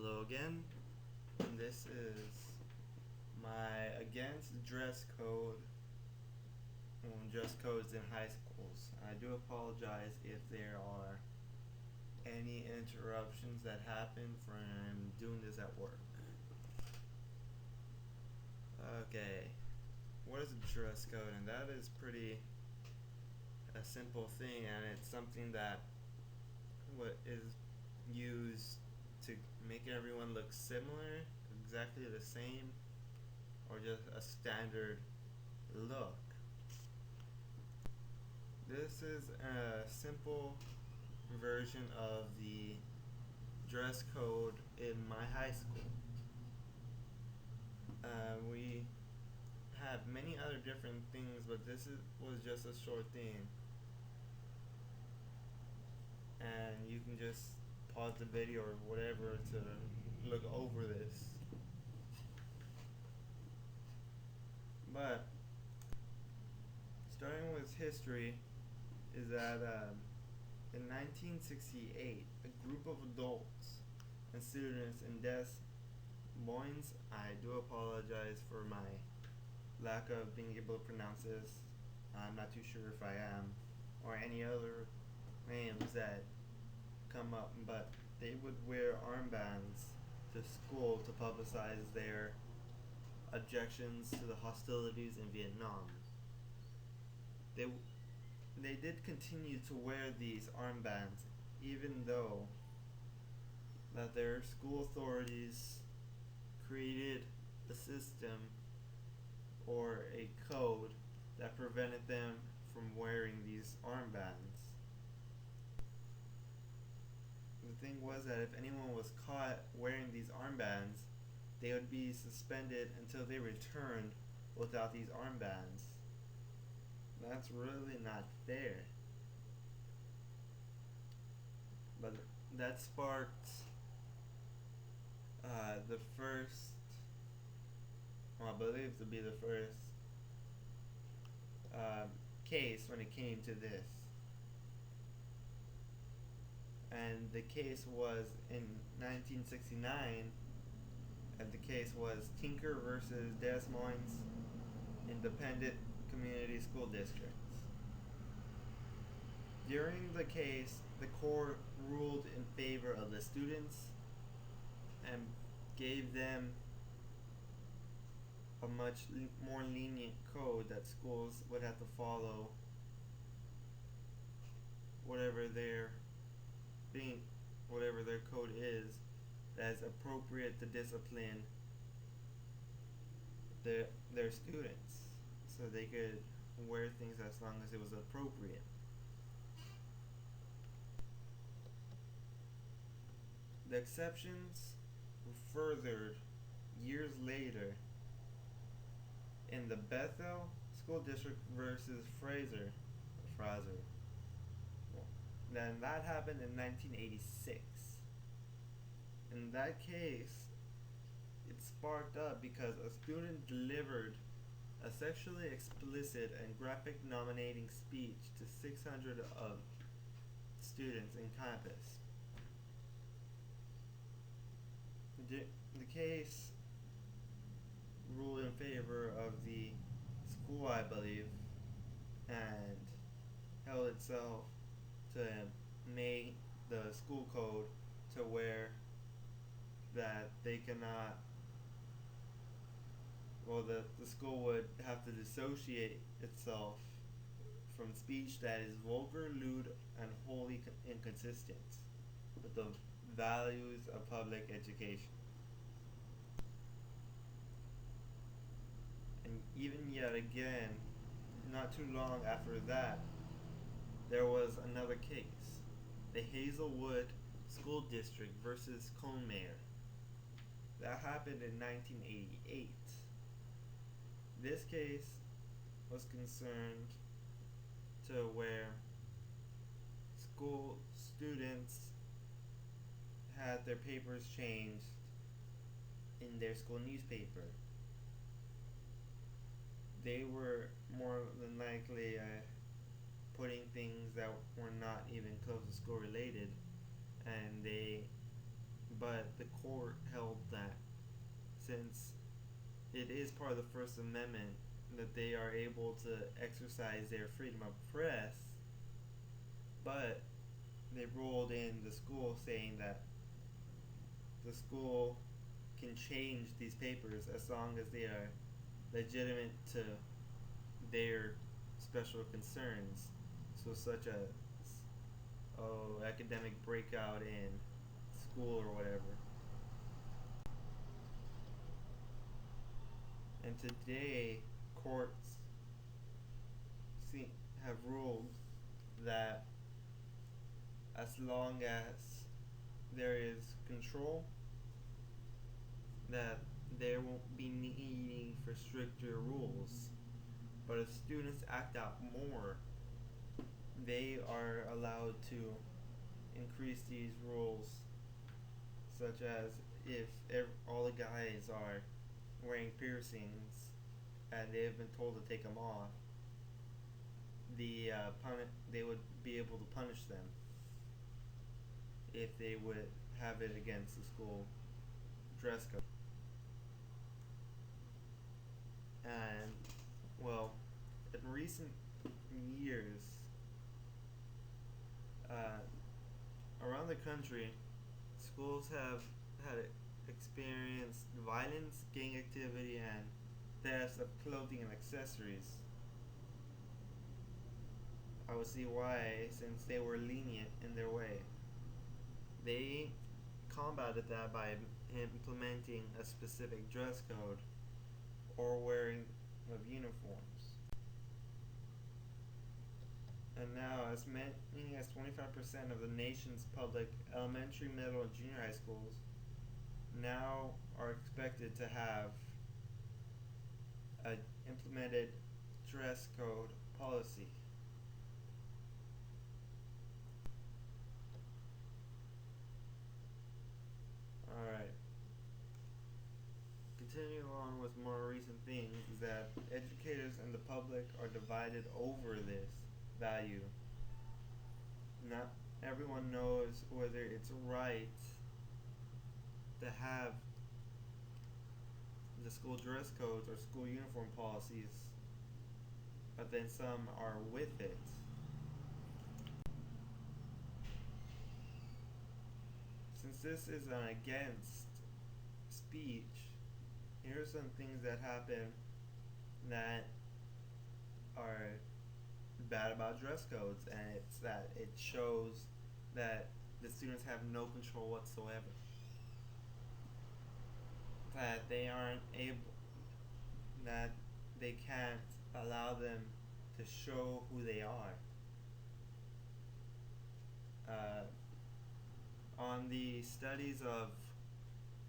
Hello again. This is my against dress code dress codes in high schools. I do apologize if there are any interruptions that happen from doing this at work. Okay, what is a dress code? And that is pretty a simple thing, and it's something that what is used to make everyone look similar, exactly the same, or just a standard look. This is a simple version of the dress code in my high school. We have many other different things, but was just a short thing. And you can just pause the video or whatever to look over this. But starting with history, is that in 1968, a group of adults and students in Des Moines, I do apologize for my lack of being able to pronounce this. I'm not too sure if I am, or any other names that come up, but they would wear armbands to school to publicize their objections to the hostilities in Vietnam. They they did continue to wear these armbands even though that their school authorities created a system or a code that prevented them from wearing these armbands. The thing was that if anyone was caught wearing these armbands, they would be suspended until they returned without these armbands. That's really not fair. But that sparked the first, well, I believe to be the first case when it came to this. And the case was in 1969, and the case was Tinker versus Des Moines Independent Community School Districts. During the case, the court ruled in favor of the students and gave them a much more lenient code that schools would have to follow whatever their being whatever their code is that is appropriate to discipline their students, so they could wear things as long as it was appropriate. The exceptions were furthered years later in the Bethel School District versus Fraser. Then that happened in 1986. In that case, it sparked up because a student delivered a sexually explicit and graphic nominating speech to 600 of students in campus. The case ruled in favor of the school, I believe, and held itself to make the school code to where that they cannot, well, the school would have to dissociate itself from speech that is vulgar, lewd, and wholly inconsistent with the values of public education. And even yet again, not too long after that, there was another case, the Hazelwood School District versus Conemayor. That happened in 1988. This case was concerned to where school students had their papers changed in their school newspaper. They were more than likely putting things that were not even close to school related, and they but the court held that since it is part of the First Amendment that they are able to exercise their freedom of press, but they ruled in the school saying that the school can change these papers as long as they are legitimate to their special concerns, so such as academic breakout in school or whatever. And today, courts have ruled that as long as there is control, that there won't be needing for stricter rules. But if students act out more, they are allowed to increase these rules, such as if all the guys are wearing piercings and they have been told to take them off, they would be able to punish them if they would have it against the school dress code. And, well, in recent years, around the country, schools have had experienced violence, gang activity, and thefts of clothing and accessories. I would see why, since they were lenient in their way. They combated that by implementing a specific dress code or wearing of uniforms. And now, as many as 25% of the nation's public elementary, middle, and junior high schools now are expected to have an implemented dress code policy. Alright. Continuing on with more recent things, is that educators and the public are divided over this value. Not everyone knows whether it's right to have the school dress codes or school uniform policies, but then some are with it. Since this is an against speech, here are some things that happen that are bad about dress codes, and it's that it shows that the students have no control whatsoever. That they aren't able, that they can't allow them to show who they are. On the studies of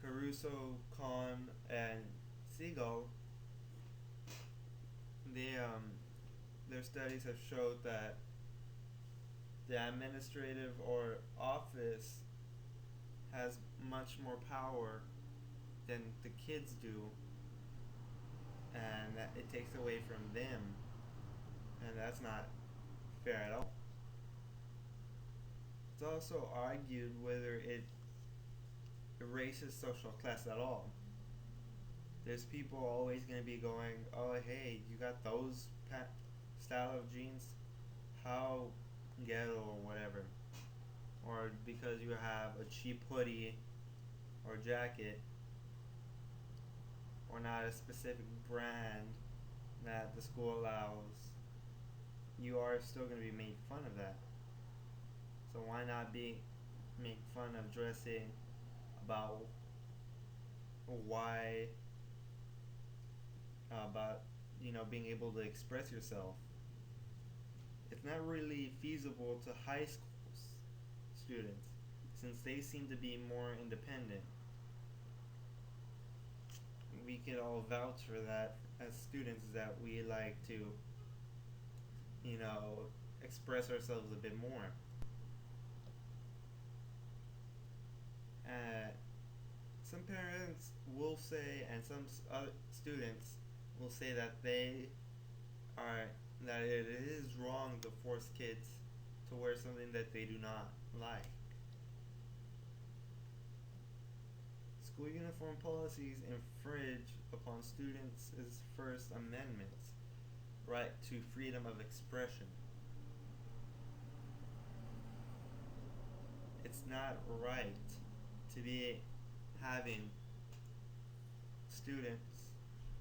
Caruso, Kahn, and Siegel, their studies have showed that the administrative or office has much more power than the kids do, and that it takes away from them, and that's not fair at all. It's also argued whether it erases social class at all. There's people always going to be going, oh hey, you got those style of jeans, how ghetto or whatever. Or because you have a cheap hoodie or jacket, or not a specific brand that the school allows, you are still going to be made fun of that. So why not make fun of dressing about why about being able to express yourself. It's not really feasible to high school students since they seem to be more independent. We can all vouch for that as students, that we like to express ourselves a bit more. Some parents will say, and some other students will say that that it is wrong to force kids to wear something that they do not like. School uniform policies infringe upon students' First Amendment right to freedom of expression. It's not right to be having students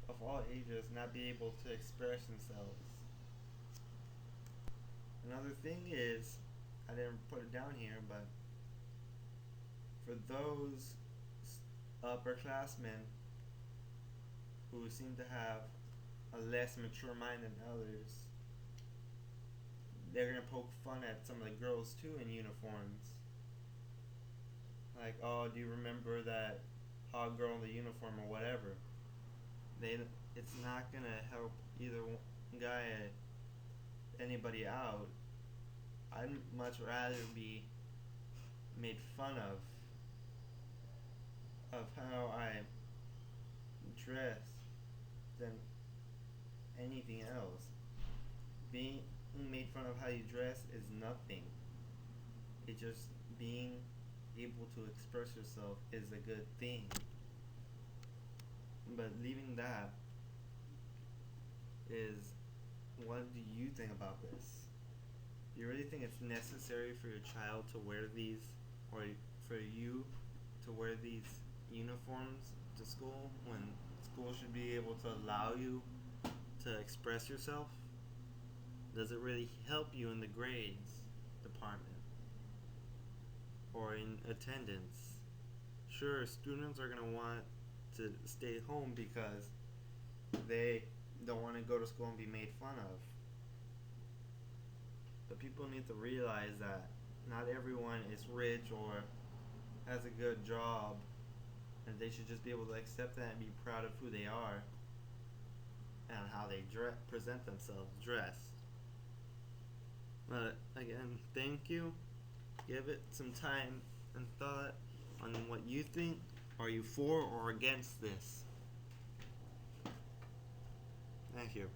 of all ages not be able to express themselves. Another thing is, I didn't put it down here, but for those upperclassmen who seem to have a less mature mind than others, they're gonna poke fun at some of the girls too in uniforms. Like, oh, do you remember that hot girl in the uniform or whatever? They, it's not gonna help either guy, anybody out. I'd much rather be made fun of how I dress than anything else. Being made fun of how you dress is nothing. It just being able to express yourself is a good thing. But leaving that is, what do you think about this? Do you really think it's necessary for your child to wear these, or for you to wear these uniforms to school when school should be able to allow you to express yourself? Does it really help you in the grades department or in attendance? Sure, students are going to want to stay home because they don't want to go to school and be made fun of. But people need to realize that not everyone is rich or has a good job, and they should just be able to accept that and be proud of who they are and how they present themselves dressed. But again, thank you. Give it some time and thought on what you think. Are you for or against this? Thank you.